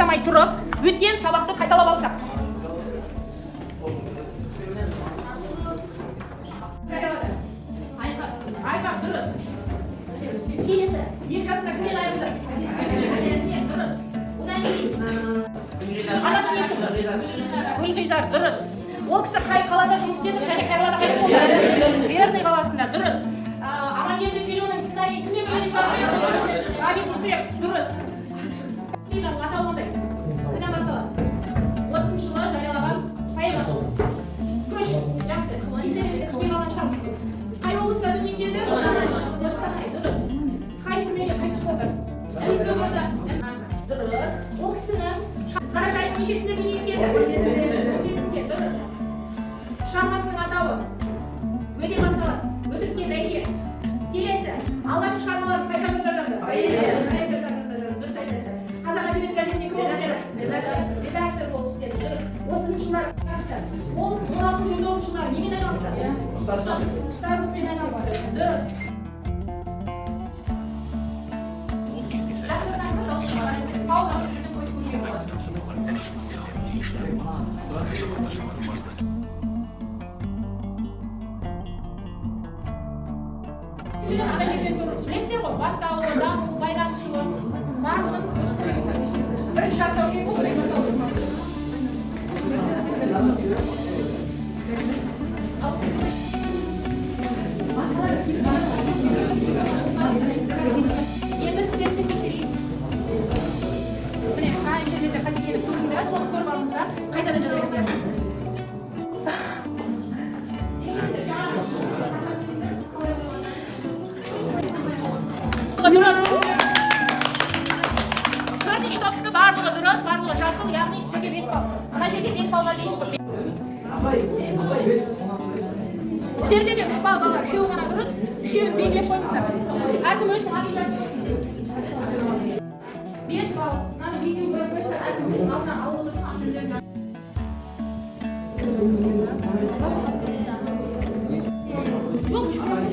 тастамай тұрып, өткен сабақты қайталап алсақ. Айқап, дұрыс. Келесі, екі жасында кімнен айырылды? Дұрыс. Одан кейін. Анасы несі? Гүлғизар, дұрыс. Ол кісі қай қалада жұмыс істеді, және қай қалада қайтыс болды? Верный қаласында, дұрыс. Амангелді фильмінің сценарийін кіммен бірге жазды? Ғабит Мүсірепов, дұрыс. Атау қандай? Қайдан басталады? 30 жылы жариялаған поэмасы. Көш, жақсы. Есенбек түспей қалған шығар. Қай облыста дүниеге келді? Қостанай, дұрыс. Қай түрмеде қайтыс болды? Дұрыс. Ол кісінің қаражайдың нешесінде дүниеге келді? Дұрыс. Шығармасының атауы өте масалы, өтірікке бәйге. Келесі, алғашқы шығармаларын қай жанрда жазды? Дұрыс айтасыз. Қазақ әдебиет газетінде кім болып істеді? Редактор болып істеді. 30 жылдар қарсы. Ол 16-19 жылдар немен айналысты? Ұстаздықпен айналысты. Дұрыс. Пауза жүрген қойып көрген болады. Ана жерден көріп, білесіздер ғой, басталуы, дамуы, байланысуы, барлығын бірінші шарттаушы еді ғой, енді сіздерді тексерейін. Міне, қай жерлерде қателік көрінді, соны көріп алыңыздар, қайтадан жасайсыздар. Төртінші топсыды барлығы дұрыс, барлығы жасыл, яғни сіздерге 5 балл. Ана жерге 5 баллға дейін. Сіздерде де 3 балл балар, үшеуі ғана дұрыс, үшеуін белгілеп қойыңыздар. Әркім өзінің атын жазсын. 5 балл. Мына бесеуі көрсетсе, әркім өзінің алдына алып отырсын, ақша өздерін. Жоқ, 3 балл.